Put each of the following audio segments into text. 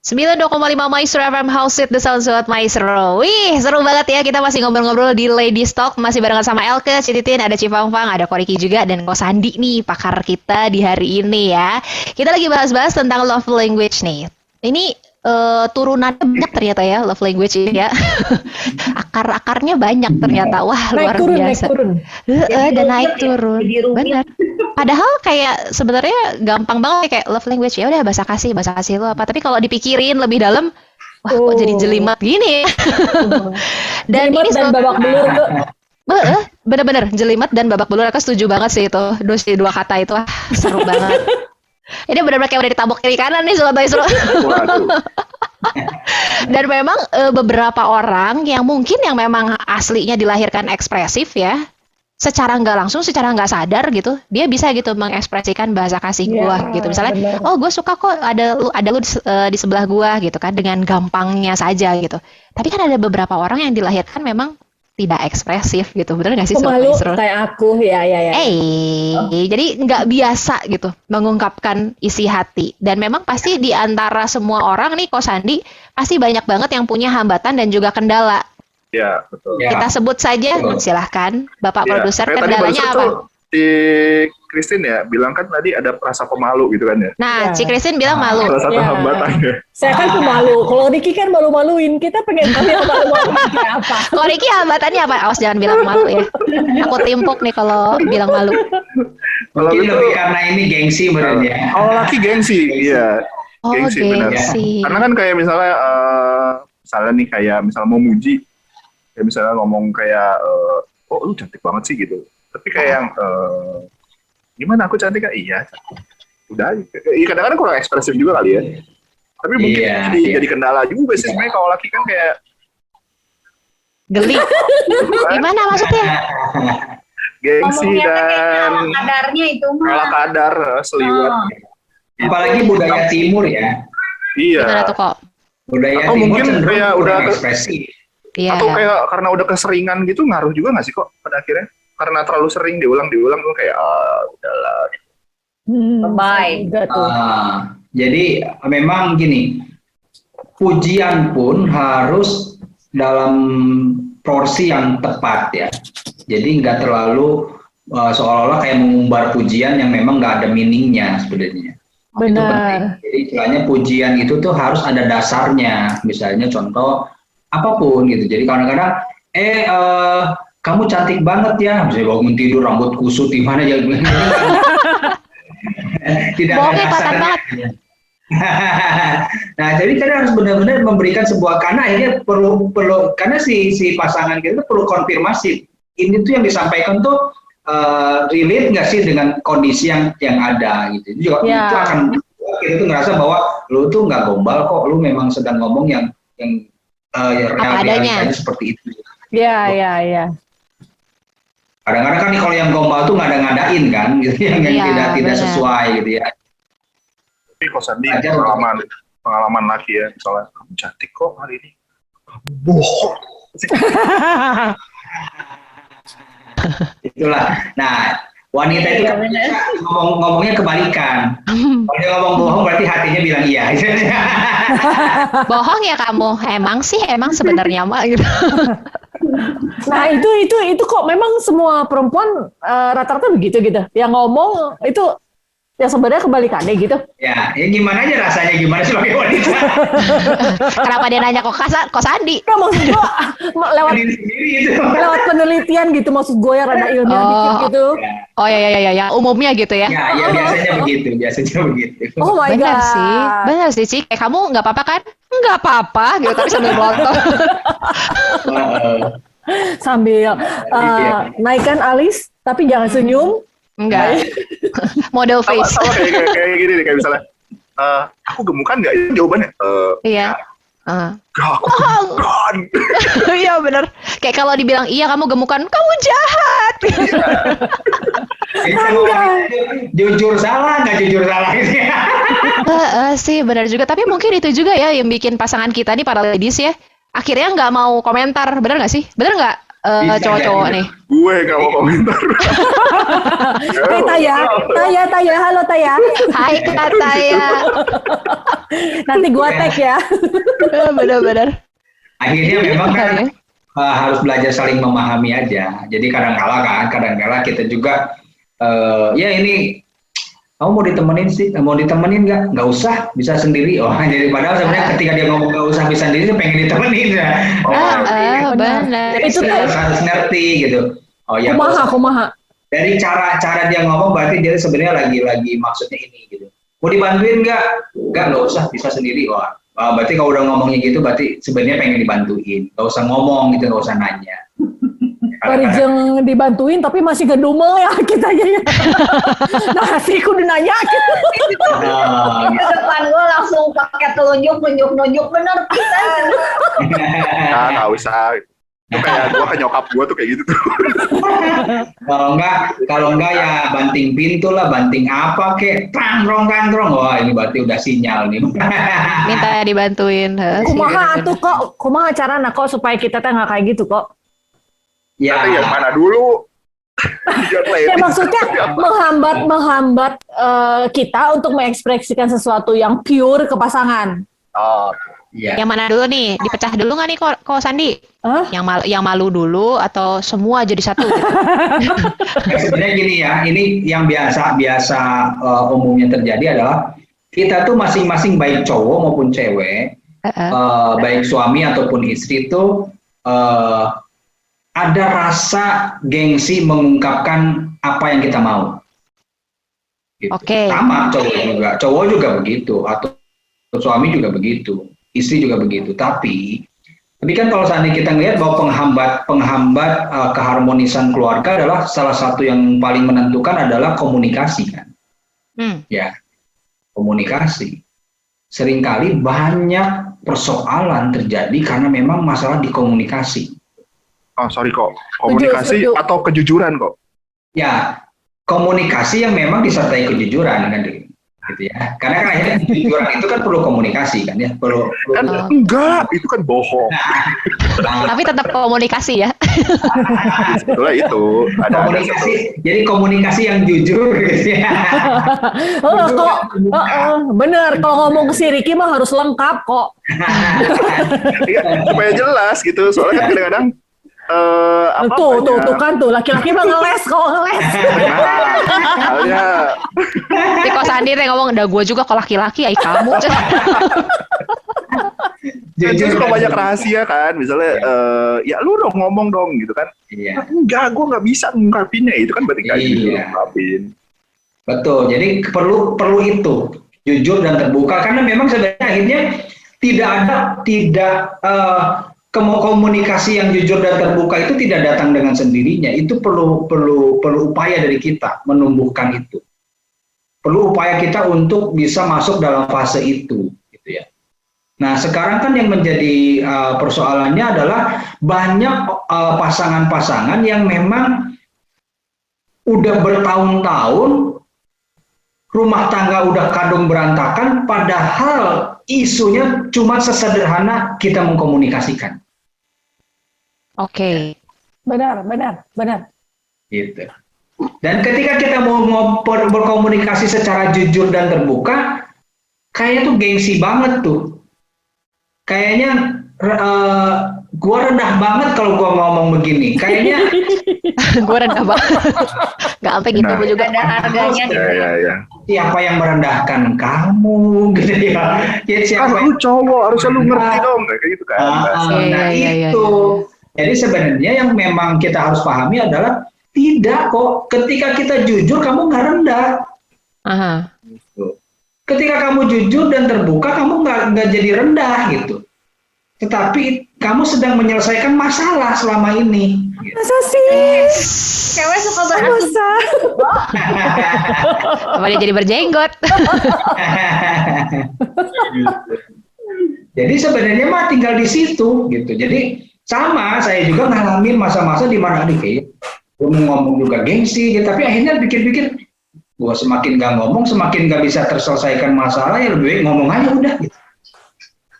92,5 Maestro FM House with the Sound Sobat Maestro. Wih, seru banget ya. Kita masih ngobrol-ngobrol di Ladies Talk. Masih barengan sama Elke, Cititin, ada Cifangfang, ada Koriki juga, dan Ko Sandi nih, pakar kita di hari ini ya. Kita lagi bahas-bahas tentang love language nih. Ini turunannya banyak ternyata ya, love language ini ya. Akar-akarnya banyak ternyata. Wah, luar biasa. Dan naik turun. Benar. Padahal kayak sebenarnya gampang banget kayak love language, ya udah bahasa kasih lo apa. Tapi kalau dipikirin lebih dalam, wah kok jadi jelimet gini. Dan jelimet ini dan babak belur tuh. Bener-bener jelimet dan babak belur. Aku setuju banget sih itu. Dua kata itu, wah seru banget. Ini benar-benar kayak udah ditabok kiri kanan nih Sobat Maestro. Dan memang beberapa orang yang mungkin yang memang aslinya dilahirkan ekspresif ya, secara nggak langsung, secara nggak sadar gitu, dia bisa gitu mengekspresikan bahasa kasih gua gitu. Misalnya, bener. Oh gue suka kok ada lu di sebelah gua gitu kan, dengan gampangnya saja gitu. Tapi kan ada beberapa orang yang dilahirkan memang tidak ekspresif gitu, bener nggak sih? Pemalu kayak aku, ya. Jadi nggak biasa gitu mengungkapkan isi hati. Dan memang pasti di antara semua orang nih, Ko Sandi, pasti banyak banget yang punya hambatan dan juga kendala. Ya, betul. Kita sebut saja, silahkan Bapak produser, kendalanya apa? Si Christine ya bilang kan tadi ada rasa pemalu gitu kan ya. Nah, si Christine bilang malu. Salah satu hambatannya. Saya kan pemalu. Kalau Ricky kan malu-maluin. Kita pengen tahu yang malu-maluin kayak apa. Kalau Ricky hambatannya apa? Awas jangan bilang malu ya. Aku timpuk nih kalau bilang malu. Mungkin lebih karena ini gengsi menurut ya. Kalau laki gengsi, iya. Gengsi. Benar. Karena kan kayak misalnya nih kayak misalnya mau muji, kayak misalnya ngomong kayak, oh lu cantik banget sih gitu. Tapi kayak yang, gimana aku cantik kan? Iya, cantik. Udah, kadang-kadang kurang ekspresif juga kali ya. Tapi mungkin jadi kendala juga sih sebenarnya kalau laki kan kayak geli. Gimana maksudnya? Gengsi dan kadarnya itu kalah kadar, seliwat. Apalagi budaya timur ya. Iya. Gimana tuh kok? Budaya atau timur mungkin kayak udah ekspresi. Iya. Atau kayak karena udah keseringan gitu ngaruh juga nggak sih kok pada akhirnya? Karena terlalu sering diulang tuh kayak udahlah. Bye. Jadi memang gini, pujian pun harus dalam porsi yang tepat ya. Jadi nggak terlalu seolah-olah kayak mengumbar pujian yang memang nggak ada meaningnya sebenarnya. Benar. Jadi istilahnya pujian itu tuh harus ada dasarnya. Misalnya contoh apapun gitu. Jadi kadang-kadang kamu cantik banget ya. Misalnya bangun tidur rambut kusut di mana ya. Tidak ada dasarnya. Nah, jadi kita harus benar-benar memberikan sebuah, karena akhirnya perlu karena si pasangan kita perlu konfirmasi. Ini tuh yang disampaikan tuh relate nggak sih dengan kondisi yang ada gitu. Itu juga itu akan kita tuh ngerasa bahwa lu tuh nggak gombal kok, lu memang sedang ngomong yang realitanya seperti itu. Iya. Kadang-kadang kan kalau yang gombal tuh ngada-ngadain kan, gitu yang tidak sesuai gitu ya. Tapi Ko Sandi pengalaman laki ya, misalnya kamu cantik kok hari ini, kamu bohong. Itulah. Nah, wanita itu kan ngomongnya kebalikan. Kalau dia ngomong bohong berarti hatinya bilang iya. Bohong ya kamu? Emang sebenarnya mah gitu. Nah itu kok memang semua perempuan rata-rata begitu gitu. Yang ngomong itu yang sebenarnya kebalikannya gitu. Ya gimana aja rasanya, gimana sebagai wanita. Kenapa dia nanya kok Sandi? Nah, maksud gue lewat penelitian gitu, maksud gue yang rada ilmiah dikit gitu. Oh ya, umumnya gitu ya. Ya biasanya begitu. Oh my God. Benar sih, Cik. Kamu nggak apa-apa kan? Nggak apa-apa gitu, tapi sambil melotot. Sambil naikkan alis, tapi jangan senyum. Enggak. Model face. Sama kayak gini nih, kayak misalnya, aku gemukan nggak? Itu jawabannya. Iya. Aku gemukan. Iya benar. Kayak kalau dibilang iya kamu gemukan, kamu jahat. Jujur salah, nggak jujur salah gitu ya. Sih benar juga. Tapi mungkin itu juga ya yang bikin pasangan kita nih, para ladies ya, akhirnya nggak mau komentar. Benar nggak sih? Benar nggak? Cowok-cowok nih. Gue gak mau komentar. Taya, halo Taya. Hai Kak Taya. Nanti gua tag ya. Benar-benar. Akhirnya memang kan Ya. harus belajar saling memahami aja. Jadi kadang-kala kita juga ya ini kamu mau ditemenin nggak usah, bisa sendiri. Oh, jadi padahal sebenarnya ketika dia ngomong nggak usah bisa sendiri, dia pengen ditemenin ya. Benar. Jadi Itu tuh harus ngerti gitu. Oh ya, kumaha. dari cara dia ngomong berarti dia sebenarnya lagi maksudnya ini gitu. Mau dibantuin nggak usah, bisa sendiri. Wah, berarti kalau udah ngomongnya gitu berarti sebenarnya pengen dibantuin. Nggak usah ngomong gitu, nggak usah nanya. Parijeng dibantuin tapi masih gedumel ya kita ya. Nah, sih kudu nanya gitu. Ke depan gue langsung pakai telunjuk nunjuk bener kita. Nah, nggak usah. Itu kayak gue ke nyokap gue tuh kayak gitu tuh. Kalau enggak ya banting pintu lah, banting apa kek, trang. Wah, ini berarti udah sinyal nih. Minta dibantuin. Kumaha tuh kok, kumaha carana kok supaya kita teh nggak kayak gitu kok. Tapi yang mana dulu? Ya maksudnya menghambat kita untuk mengekspresikan sesuatu yang pure ke pasangan. Oh, Iya. Yang mana dulu nih? Dipecah dulu nggak nih kok Sandi? Hah? Yang malu dulu atau semua jadi satu? Gitu? Ya, sebenarnya gini ya, ini yang biasa umumnya terjadi adalah kita tuh masing-masing baik cowok maupun cewek, baik suami ataupun istri itu ada rasa gengsi mengungkapkan apa yang kita mau. Gitu. Oke. Sama cowok juga begitu, atau suami juga begitu, istri juga begitu. Tapi kan kalau seandainya kita ngelihat bahwa penghambat keharmonisan keluarga adalah salah satu yang paling menentukan adalah komunikasi kan. Ya, komunikasi. Seringkali banyak persoalan terjadi karena memang masalah di komunikasi. Oh, sorry kok. Komunikasi Setuju. atau kejujuran kok? Ya, komunikasi yang memang disertai kejujuran kan gitu ya. Karena kan akhirnya kejujuran itu kan perlu komunikasi kan ya, perlu Kan enggak, itu kan bohong. Tapi tetap komunikasi ya. Sebetulnya itu ada komunikasi. Jadi komunikasi yang jujur gitu ya. Bener kalau ngomong ke si Ricky mah harus lengkap kok. Iya, supaya jelas gitu. Soalnya kan kadang-kadang Tuh kan tuh laki-laki mah ngeles kok ngeles. Halnya Si kok Sandi teh ngomong, udah gue juga kok laki-laki, ay kamu. jujur kok banyak rahasia kan. Misalnya ya lu dong ngomong dong gitu kan. Iya. Enggak, gue nggak bisa ngungkapinnya. Itu kan berarti kayak gitu Iya. ngungkapin. Betul. Jadi perlu itu jujur dan terbuka karena memang sebenarnya akhirnya tidak komunikasi yang jujur dan terbuka itu tidak datang dengan sendirinya. Itu perlu upaya dari kita menumbuhkan itu. Perlu upaya kita untuk bisa masuk dalam fase itu, gitu ya. Nah, sekarang kan yang menjadi persoalannya adalah banyak pasangan-pasangan yang memang udah bertahun-tahun rumah tangga udah kadung berantakan, padahal isunya cuma sesederhana kita mengkomunikasikan. Oke. Benar. Gitu. Dan ketika kita mau berkomunikasi secara jujur dan terbuka, kayaknya tuh gengsi banget tuh. Kayaknya gua rendah banget kalau gua ngomong begini. Kayaknya Gue rendah banget. Gak sampai gitu Nah. gue juga. Ada harganya gitu. Ya. siapa yang merendahkan kamu gitu ya. Jadi Kan siapa lu cowok, harusnya lu ngerti dong. Kayak gitu kan. Nah, Iya. itu. Jadi sebenarnya yang memang kita harus pahami adalah tidak kok. Ketika kita jujur, kamu nggak rendah. Aha. Ketika kamu jujur dan terbuka, kamu nggak jadi rendah gitu. Tetapi kamu sedang menyelesaikan masalah selama ini. Gitu. Masa sih? Cewek suka berarti. Masa? Apa dia jadi berjenggot? Jadi sebenarnya mah tinggal di situ gitu. Jadi sama, saya juga ngalamin masa-masa di mana kayak gue mau ngomong juga gengsi, gitu. Tapi akhirnya pikir-pikir, gue semakin gak ngomong, semakin gak bisa terselesaikan masalah, ya lebih baik ngomong aja udah. Gitu.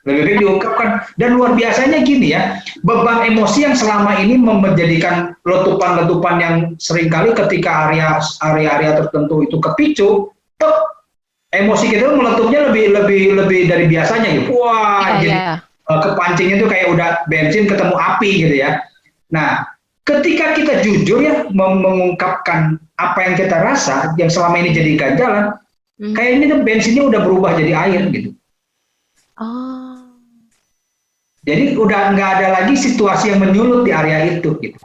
Lebih baik diungkapkan. Dan luar biasanya gini ya, beban emosi yang selama ini menjadikan letupan-letupan yang seringkali ketika area-area tertentu itu kepicu, emosi kita tuh meletupnya lebih dari biasanya gitu. Wah, jadi kepancingnya tuh kayak udah bensin ketemu api gitu ya. Nah, ketika kita jujur ya mengungkapkan apa yang kita rasa yang selama ini jadi ganjalan, kayaknya tuh bensinnya udah berubah jadi air gitu. Oh. Jadi udah nggak ada lagi situasi yang menyulut di area itu gitu.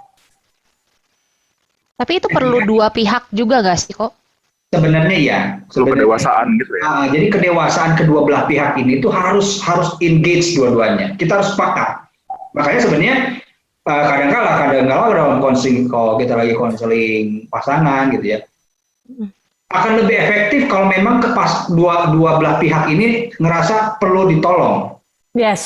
Tapi itu perlu dua pihak juga nggak sih kok? Sebenarnya ya. Perlu kedewasaan gitu ya. Jadi kedewasaan kedua belah pihak ini itu harus engage dua-duanya. Kita harus sepakat. Makanya sebenarnya kadang-kala dalam konseling, kalau kita lagi konseling pasangan gitu ya, akan lebih efektif kalau memang dua belah pihak ini ngerasa perlu ditolong. Yes.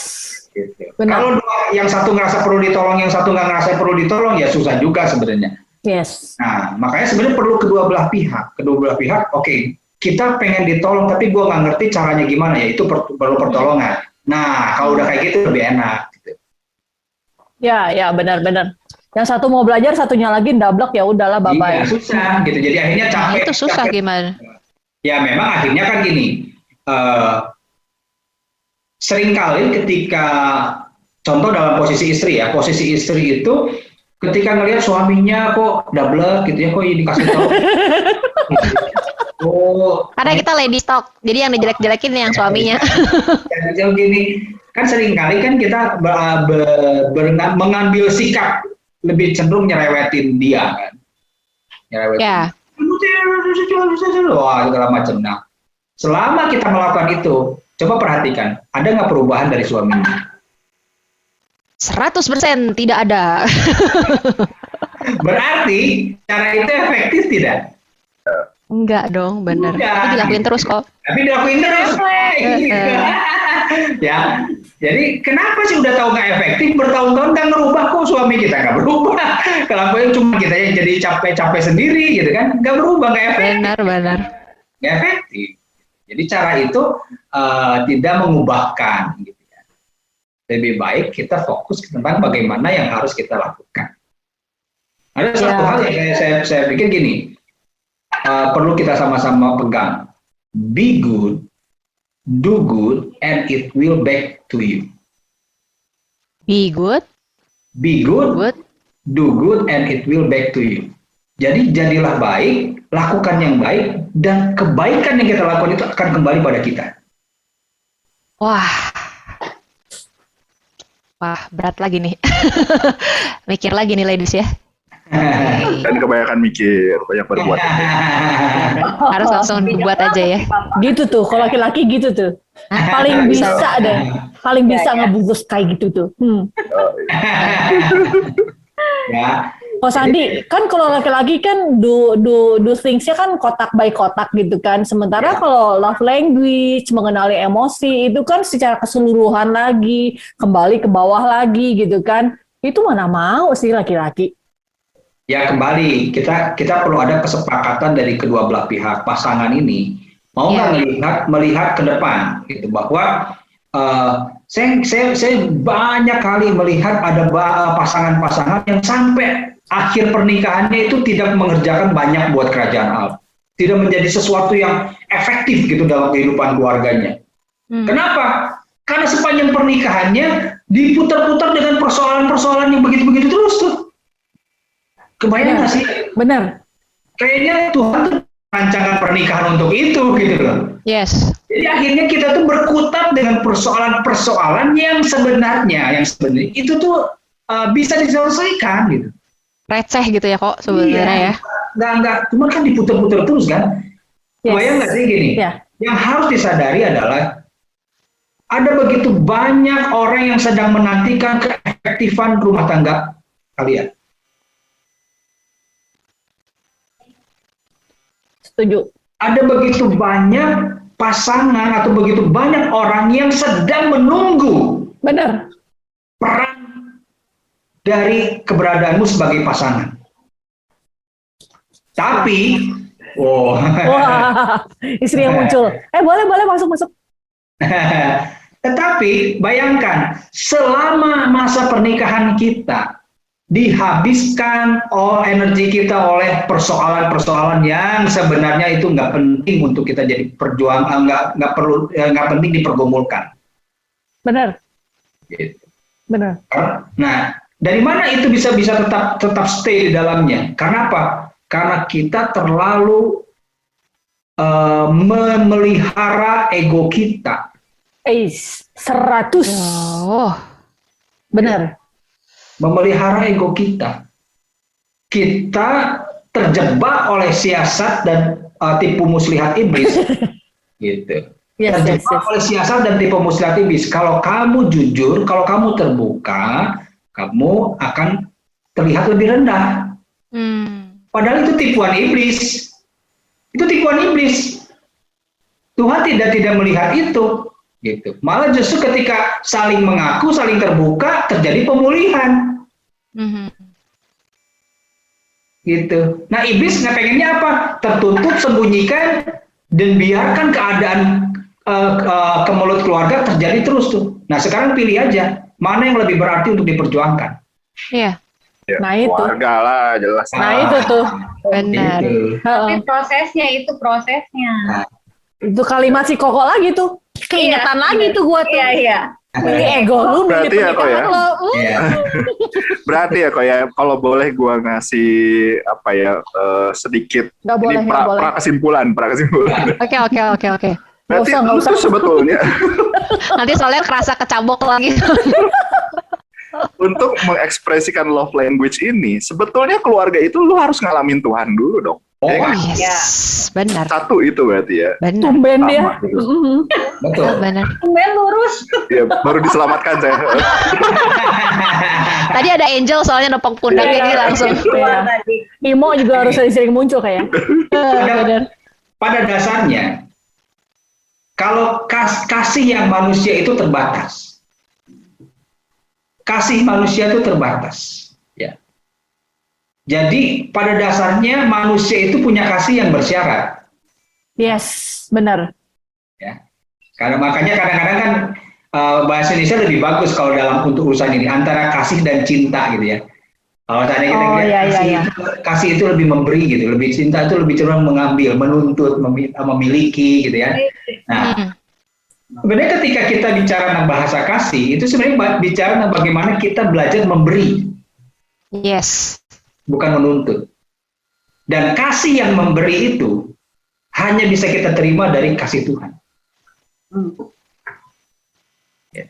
Gitu. Benar. Kalau yang satu ngerasa perlu ditolong, yang satu nggak ngerasa perlu ditolong, ya susah juga sebenarnya. Yes. Nah, makanya sebenarnya perlu kedua belah pihak. Oke, kita pengen ditolong, tapi gue nggak ngerti caranya gimana, ya itu perlu pertolongan. Nah, kalau udah kayak gitu lebih enak. Gitu. Ya, benar-benar. Yang satu mau belajar, satunya lagi ndablek, ya udahlah, bye-bye. Iya, susah gitu. Jadi akhirnya capek. Itu susah gimana? Ya, memang akhirnya kan gini. Seringkali ketika, contoh dalam posisi istri itu ketika ngelihat suaminya kok double gitu ya, kok ini dikasih tahu. Karena kita lady stock, jadi yang dijelek-jelekin yang suaminya. Jauh gini, kan seringkali kan kita mengambil sikap lebih cenderung nyerewetin dia kan. Nyerewetin. Ya. Wah, segala macam. Nah, selama kita melakukan itu, coba perhatikan, ada nggak perubahan dari suaminya? 100% tidak ada. Berarti cara itu efektif tidak? Enggak dong, bener. Udah. Tapi dilakuin terus kok. Tapi dilakuin terus. Ya, jadi kenapa sih udah tahu nggak efektif, bertahun-tahun nggak ngerubah, kok suami kita nggak berubah? Kenapa cuma kita yang jadi capek-capek sendiri gitu kan? Nggak berubah, nggak efektif. Benar. Nggak efektif. Jadi cara itu tidak mengubahkan. Gitu. Lebih baik kita fokus tentang bagaimana yang harus kita lakukan. Ada satu hal yang saya pikir gini, perlu kita sama-sama pegang. Be good, do good, and it will back to you. Be good, do good, and it will back to you. Jadi jadilah baik, lakukan yang baik, dan kebaikan yang kita lakukan itu akan kembali pada kita. Wah, berat lagi nih. Mikir lagi nih ladies ya. Dan kebanyakan mikir, banyak berbuat. Harus langsung dibuat aja ya. Gitu tuh, kalau laki-laki gitu tuh. Paling bisa deh. Paling bisa ngebungkus kayak gitu tuh. Ya. Ko Sandi, kan kalau laki-laki kan do things-nya kan kotak by kotak gitu kan. Sementara kalau love language, mengenali emosi, itu kan secara keseluruhan lagi, kembali ke bawah lagi gitu kan. Itu mana mau sih laki-laki. Ya kembali, kita perlu ada kesepakatan dari kedua belah pihak pasangan ini. Mau nggak melihat ke depan, gitu, bahwa saya banyak kali melihat ada pasangan-pasangan yang sampai akhir pernikahannya itu tidak mengerjakan banyak buat kerajaan Allah, tidak menjadi sesuatu yang efektif gitu dalam kehidupan keluarganya. Kenapa? Karena sepanjang pernikahannya diputar-putar dengan persoalan-persoalan yang begitu-begitu terus tuh. Kebayang nggak sih? Benar. Kayaknya Tuhan tuh rancangan pernikahan untuk itu gitu loh. Yes. Jadi akhirnya kita tuh berkutat dengan persoalan-persoalan yang sebenarnya itu tuh bisa diselesaikan gitu. Receh gitu ya kok sebenarnya ya. Enggak, cuma kan diputar-putar terus kan. Kebayang nggak sih gini? Yang harus disadari adalah ada begitu banyak orang yang sedang menantikan keefektifan rumah tangga kalian. Setuju. Ada begitu banyak pasangan atau begitu banyak orang yang sedang menunggu Benar. peran dari keberadaanmu sebagai pasangan. Tapi, wah, istri yang muncul. Boleh masuk. Tetapi bayangkan, selama masa pernikahan kita dihabiskan energi kita oleh persoalan-persoalan yang sebenarnya itu nggak penting untuk kita jadi perjuang, nggak penting dipergumulkan. Benar. Gitu. Benar. Nah, dari mana itu bisa tetap stay di dalamnya? Karena apa? Karena kita terlalu memelihara ego kita. 100. Oh, Benar. Memelihara ego kita. Kita terjebak oleh siasat dan tipu muslihat iblis. Gitu. Yes. Terjebak oleh siasat dan tipu muslihat iblis. Kalau kamu jujur, kalau kamu terbuka, kamu akan terlihat lebih rendah. Padahal itu tipuan iblis. Itu tipuan iblis. Tuhan tidak melihat itu. Gitu. Malah justru ketika saling mengaku, saling terbuka, terjadi pemulihan. Gitu. Nah, iblis nggak pengennya apa? Tertutup, sembunyikan, dan biarkan keadaan kemelut keluarga terjadi terus tuh. Nah, sekarang pilih aja mana yang lebih berarti untuk diperjuangkan. iya, Ya, Nah, itu. keluarga lah jelas. Nah, itu tuh. benar. Gitu. Tapi prosesnya itu prosesnya. Itu kalimat si Koko lagi tuh. Keingetan lagi tuh gua tuh. Iya. Milih ego lu, milih Berarti ya, Ko, ya? pernikahan lo. Iya. Berarti ya kok ya kalau boleh gua ngasih apa ya sedikit Nggak boleh, ini nggak boleh. prakesimpulan. Oke. Berarti usah, nggak lu usah. tuh sebetulnya Nanti soalnya kerasa kecabok lagi. untuk mengekspresikan love language ini sebetulnya keluarga itu lu harus ngalamin Tuhan dulu dong. Oh, Ya kan? Yes, benar. Satu itu berarti ya. Benar. Tumben dia. Sama gitu. betul. Benar. Tumben lurus. Ya, baru diselamatkan saya. Tadi ada Angel soalnya nepok pundaknya Iya. dia langsung. Keluar tadi. Imo juga harus sering muncul kayak. Benar. Pada dasarnya, kalau kasih yang manusia itu terbatas. Kasih manusia itu terbatas. Ya. Jadi pada dasarnya manusia itu punya kasih yang bersyarat. Yes, benar. Ya. Karena makanya kadang-kadang kan bahasa Indonesia lebih bagus kalau dalam untuk urusan ini antara kasih dan cinta gitu ya. Kalau tadi kita Oh, lihat iya. kasih itu lebih memberi gitu, lebih cinta itu lebih cenderung mengambil, menuntut, memiliki gitu ya. Nah, sebenarnya ketika kita bicara tentang bahasa kasih itu sebenarnya bicara tentang bagaimana kita belajar memberi, Yes. bukan menuntut. Dan kasih yang memberi itu hanya bisa kita terima dari kasih Tuhan. Ya.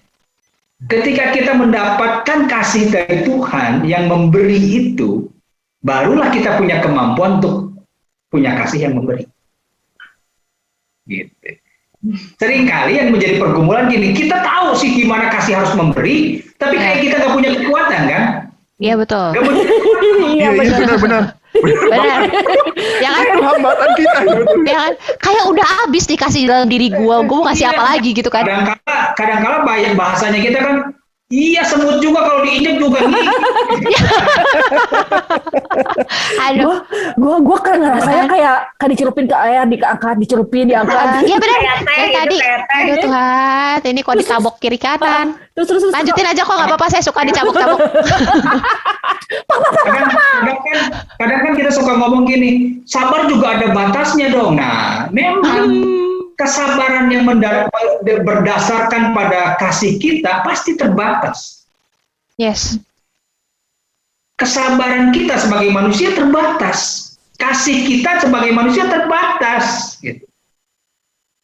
Ketika kita mendapatkan kasih dari Tuhan yang memberi itu, barulah kita punya kemampuan untuk punya kasih yang memberi. Gitu. Seringkali yang menjadi pergumulan gini, kita tahu sih gimana kasih harus memberi, tapi kayak kita nggak punya kekuatan kan? Iya betul. Nggak punya kekuatan. Iya benar. Benar. Ya kan? Itu hambatan kita. Ya kan? Kayak udah habis dikasih dalam diri gua mau ngasih apa lagi gitu kan? Kadang-kala banyak bahasanya kita kan, iya semut juga kalau diinjek juga nih. Aduh. Gua kan ngerasanya kayak dicelupin ke air, diangkat, dicelupin, diangkat. Iya benar. Kayak teh Yang gitu, tadi. kayak teh. Aduh Tuhan, ini kok ditabok kiri kanan. Terus. Lanjutin aja kok nggak apa-apa, saya suka dicabok-cabok. Kadang kan kita suka ngomong gini, sabar juga ada batasnya dong. Nah, memang kesabaran yang berdasarkan pada kasih kita pasti terbatas. Yes. Kesabaran kita sebagai manusia terbatas. Kasih kita sebagai manusia terbatas. Gitu.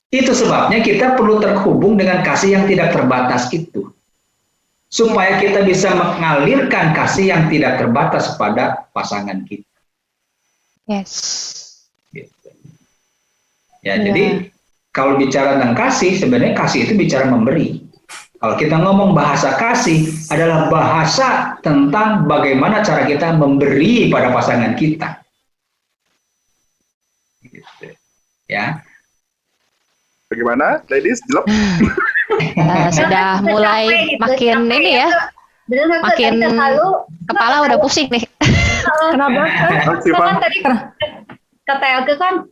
Itu sebabnya kita perlu terhubung dengan kasih yang tidak terbatas itu. Supaya kita bisa mengalirkan kasih yang tidak terbatas pada pasangan kita. Yes. Gitu. Ya, jadi kalau bicara tentang kasih, sebenarnya kasih itu bicara memberi. Kalau kita ngomong bahasa kasih adalah bahasa tentang bagaimana cara kita memberi pada pasangan kita. Gitu. Ya. Bagaimana, ladies? Jelek? Sudah mulai makin ini ya. Makin kepala udah pusing nih. Kenapa? Kan tadi kata Elke kan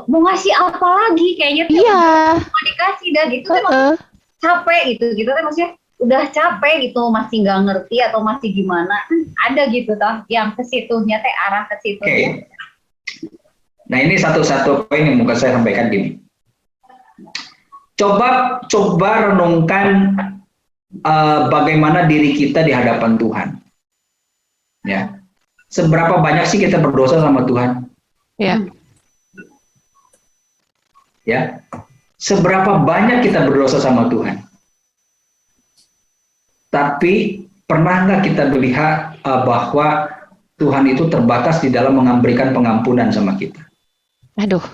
mau ngasih apa lagi kayaknya tuh Iya. mau dikasih dah gitu kan capek gitu kan maksudnya udah capek gitu, masih nggak ngerti atau masih gimana, ada gitu toh yang ke situnya teh, arah ke situ. Oke. Nah, ini satu-satu poin yang mungkin saya sampaikan gini. Coba renungkan bagaimana diri kita di hadapan Tuhan. Ya. Seberapa banyak sih kita berdosa sama Tuhan? Ya. Ya. Seberapa banyak kita berdosa sama Tuhan? Tapi pernah nggak kita melihat bahwa Tuhan itu terbatas di dalam memberikan pengampunan sama kita? Aduh,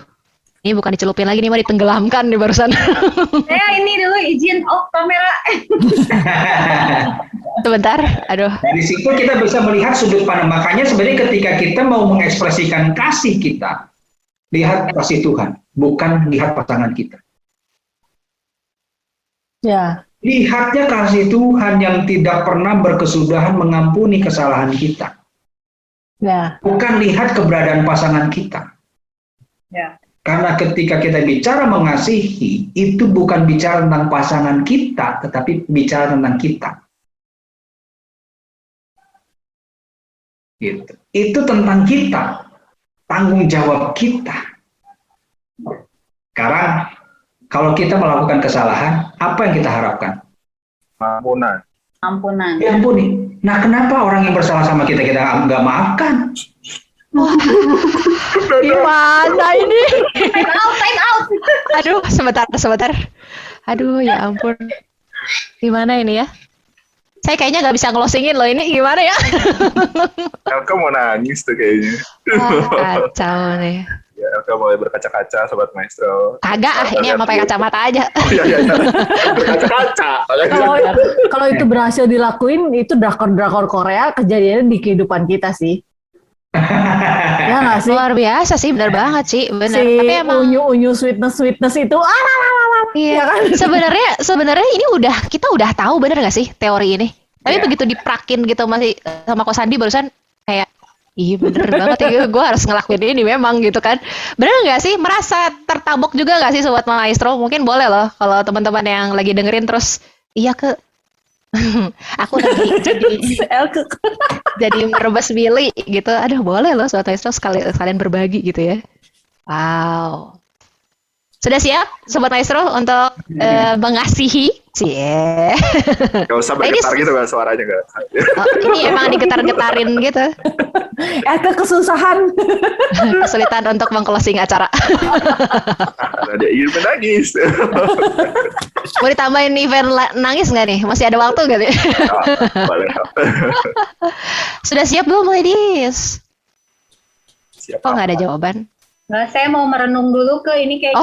ini bukan dicelupin lagi nih, mah ditenggelamkan nih barusan. Saya ini dulu izin off kamera. Sebentar, aduh. Dari situ kita bisa melihat sudut pandang. Makanya sebenarnya ketika kita mau mengekspresikan kasih kita, lihat kasih Tuhan, bukan lihat pasangan kita. Ya. Lihatnya kasih Tuhan yang tidak pernah berkesudahan mengampuni kesalahan kita. Ya. Bukan lihat keberadaan pasangan kita. Ya. Karena ketika kita bicara mengasihi, itu bukan bicara tentang pasangan kita, tetapi bicara tentang kita. Gitu. Itu tentang kita, tanggung jawab kita. Sekarang, kalau kita melakukan kesalahan, apa yang kita harapkan? Ampunan. Ampunan. Diampuni. Nah, kenapa orang yang bersalah sama kita nggak maafkan? Gimana ini? Time out. Aduh, sebentar. Aduh, ya ampun. Gimana ini ya? Saya kayaknya nggak bisa ngelosingin loh ini. Gimana ya? Elka mau nangis tuh kayaknya. Kacau nih. Ya, Elka mulai berkaca-kaca, Sobat Maestro. Kagak, ini emang pakai kacamata aja. Iya. Berkaca-kaca. Kalau itu berhasil dilakuin, itu drakor Korea kejadiannya di kehidupan kita sih. Ya nggak sih? Luar biasa sih, benar banget sih, benar. Si Tapi emang unyu sweetness itu iya. ya kan? Sebenarnya ini kita udah tahu, bener nggak sih teori ini? Tapi Iya. begitu diprakin gitu masih sama Ko Sandi barusan kayak iya bener banget ya, gue harus ngelakuin ini memang gitu kan. Bener nggak sih? Merasa tertabok juga nggak sih Sobat Maestro? Mungkin boleh loh kalau teman-teman yang lagi dengerin terus iya aku lagi jadi merebas Billy gitu. Aduh boleh loh Sobat Maestro sekalian berbagi gitu ya. Wow. Sudah siap Sobat Maestro untuk mengasihi? Cie. Gak usah bergetar gitu kan suaranya gak? Oh, ini emang digetar-getarin gitu. Kesusahan. Kesulitan untuk meng-closing acara. Ada ingin menangis. Mau ditambahin event nangis nggak nih? Masih ada waktu nggak nih? Boleh. Sudah siap belum ladies? Siap. Kok nggak ada jawaban? Nah, saya mau merenung dulu ke ini kayaknya.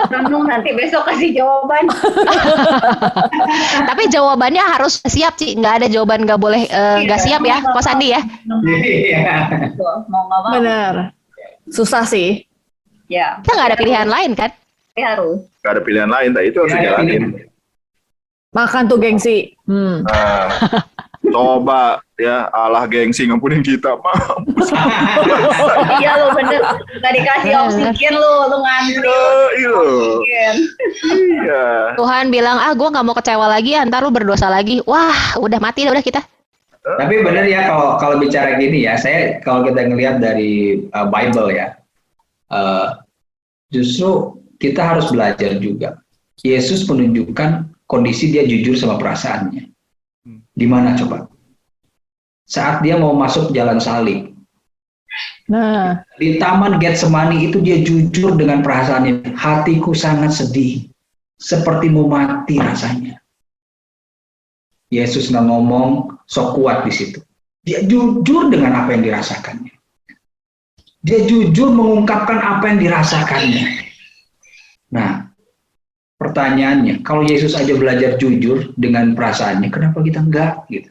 Renung nanti besok kasih jawaban. Tapi jawabannya harus siap sih. Nggak ada jawaban nggak boleh nggak siap ya, Ko Sandi ya. Iya. Mau nggak mau. Bener. Susah sih. Ya. Kita nggak ada pilihan lain kan? Harus. Gak ada pilihan lain, itu harus dijalanin. Makan tuh gengsi. Nah, coba ya Allah gengsi ngampunin kita, mampus. Iya lo bener. Gak dikasih oksigen lo ngantri. Iya. Oksigen. Iya. Tuhan bilang gue nggak mau kecewa lagi, ntar lu berdosa lagi. Wah, udah mati udah kita. Tapi benar ya kalau bicara gini ya, kalau kita ngelihat dari Bible ya, justru kita harus belajar juga. Yesus menunjukkan kondisi dia jujur sama perasaannya. Di mana coba? Saat dia mau masuk jalan salib. Nah, Di Taman Getsemani itu dia jujur dengan perasaannya. Hatiku sangat sedih. Seperti mau mati rasanya. Yesus nggak ngomong sok kuat di situ. Dia jujur dengan apa yang dirasakannya. Dia jujur mengungkapkan apa yang dirasakannya. Nah, pertanyaannya, kalau Yesus aja belajar jujur dengan perasaannya, kenapa kita enggak? Gitu.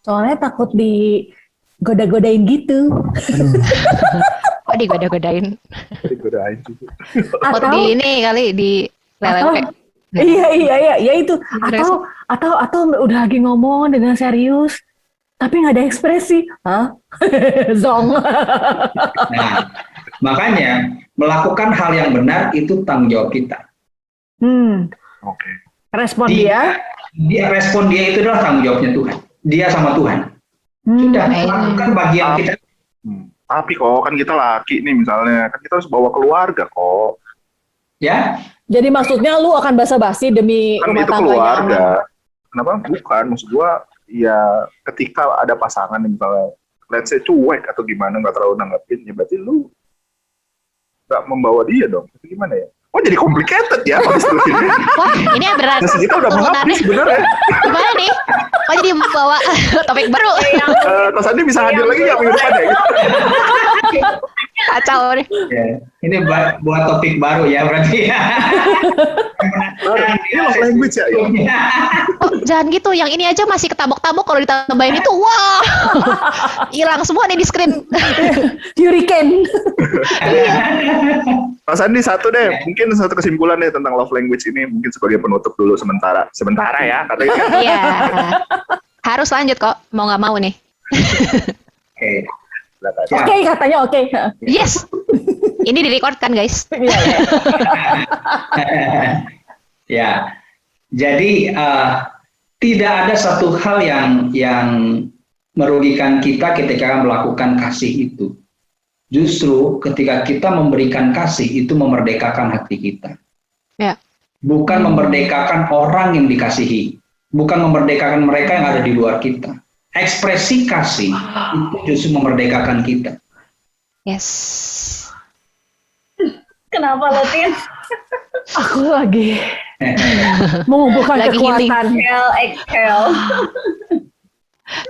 soalnya takut digoda-godain gitu. Kok digoda-godain? Digodain juga. Takut di ini kali di lelewe. Iya, ya itu. Atau udah lagi ngomong dengan serius, tapi nggak ada ekspresi. Hah? Zong. Nah, makanya melakukan hal yang benar itu tanggung jawab kita. Oke. Respon dia. Respon dia itu adalah tanggung jawabnya Tuhan. Dia sama Tuhan. Sudah lakukan bagian kita. Tapi kok kan kita laki nih misalnya, kan kita harus bawa keluarga kok. Ya, Jadi maksudnya lu akan basa-basi demi Kan rumah itu tangganya keluarga. aman. Kenapa? Bukan, maksud gua ya ketika ada pasangan yang misalnya let's say cuek atau gimana, nggak terlalu nanggepin, ya berarti lu nggak membawa dia dong. Itu gimana ya? Oh jadi complicated ya Mas Tuh. Wah, ini yang berat. Nah, kita udah mengerti sebenarnya. Gimana nih? Oh, jadi membawa topik baru. Mas Andi bisa hadir lagi nggak minggu depan ya? Kacau nih. ya. Ini buat topik baru ya berarti. Ini love language ya? Oh, jangan gitu. Yang ini aja masih ketabok-tabok, kalau ditambahin itu, wah, hilang semua nih di screen. Hurricane. Mas Andi satu deh, mungkin satu kesimpulan deh tentang love language ini, mungkin sebagai penutup dulu sementara ya, katanya. Iya. Harus lanjut kok, mau nggak mau nih. Oke. Silakan. Oke, katanya oke. Yes. Ini direcord kan guys? Iya, iya. Ya, jadi tidak ada satu hal yang merugikan kita ketika melakukan kasih itu. Justru ketika kita memberikan kasih itu memerdekakan hati kita. Ya. Bukan memerdekakan orang yang dikasihi, bukan memerdekakan mereka yang ada di luar kita. Ekspresi kasih itu justru memerdekakan kita. Yes. Kenapa lo, Tin? Aku lagi mengumpulkan Lagi kekuatan. Exhale.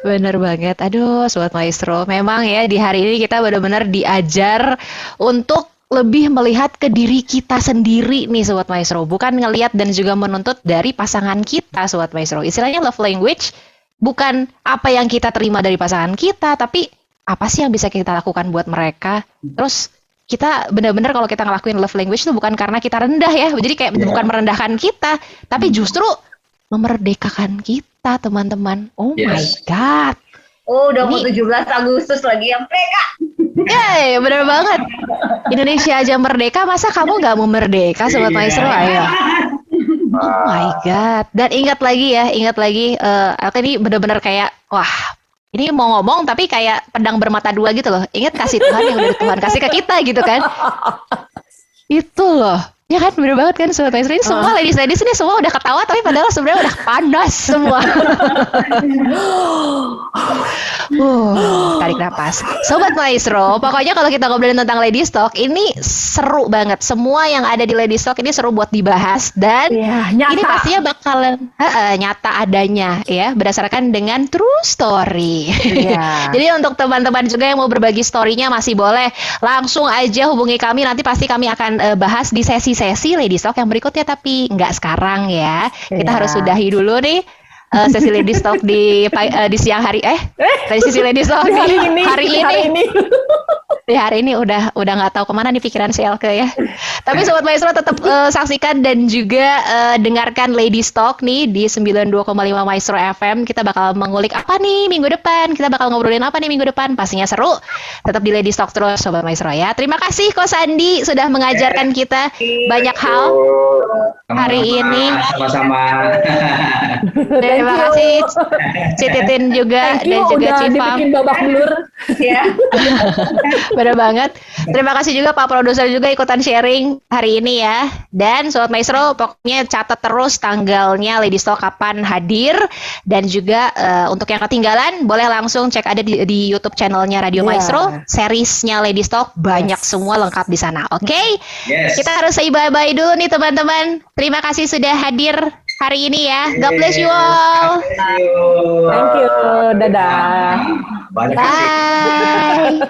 Bener banget. Aduh, Sobat Maestro. Memang ya di hari ini kita benar-benar diajar untuk lebih melihat ke diri kita sendiri nih Sobat Maestro. Bukan ngelihat dan juga menuntut dari pasangan kita Sobat Maestro. Istilahnya love language bukan apa yang kita terima dari pasangan kita, tapi apa sih yang bisa kita lakukan buat mereka. Terus kita benar-benar kalau kita ngelakuin love language itu bukan karena kita rendah ya. Jadi kayak bukan merendahkan kita, tapi justru memerdekakan kita, teman-teman. Oh my God. Oh, udah mau 17 Agustus lagi yang mereka. Yeay, bener banget. Indonesia aja merdeka, masa kamu nggak mau merdeka, Sobat Maestro? Ayo. Oh my God. Dan ingat lagi, Alka ini bener-bener kayak, wah, ini mau ngomong tapi kayak pedang bermata dua gitu loh. Ingat kasih Tuhan yang udah Tuhan kasih ke kita gitu kan. Itu loh. Ya kan, bener banget kan Sobat Maestro. Ini semua ladies ini semua udah ketawa, tapi padahal sebenarnya udah panas semua. Tarik napas. Sobat Maestro, pokoknya kalau kita ngobrolin tentang Lady Stock, ini seru banget. Semua yang ada di Lady Stock ini seru buat dibahas. Dan nyata. ini pastinya bakalan nyata adanya ya, berdasarkan dengan true story. Jadi untuk teman-teman juga yang mau berbagi story-nya masih boleh langsung aja hubungi kami. Nanti pasti kami akan bahas di sesi Lady Stock yang berikutnya, tapi nggak sekarang ya. Kita harus sudahi dulu nih sesi Lady Stock di siang hari sesi Lady Stock di hari ini. Di hari ini udah nggak tahu kemana nih pikiran si Elke ya. Tapi Sobat Maestro tetap saksikan dan juga dengarkan Lady Stock nih di 92,5 Maestro FM. Kita bakal mengulik apa nih minggu depan. Kita bakal ngobrolin apa nih minggu depan. Pastinya seru. Tetap di Lady Stock terus Sobat Maestro ya. Terima kasih Ko Sandi sudah mengajarkan kita banyak hal hari ini. Sama-sama. Terima kasih Cititin juga dan juga Cifam. Dibikin babak belur. Ya. Bener banget. Terima kasih juga Pak Produser juga ikutan sharing hari ini ya. Dan Sobat Maestro pokoknya catat terus tanggalnya Lady Stock kapan hadir. Dan juga untuk yang ketinggalan boleh langsung cek ada di YouTube channelnya Radio Maestro. Seriesnya Lady Stock banyak semua lengkap di sana. Oke? Kita harus say bye-bye dulu nih teman-teman. Terima kasih sudah hadir hari ini ya. God bless you all. Thank you. Dadah. Bye.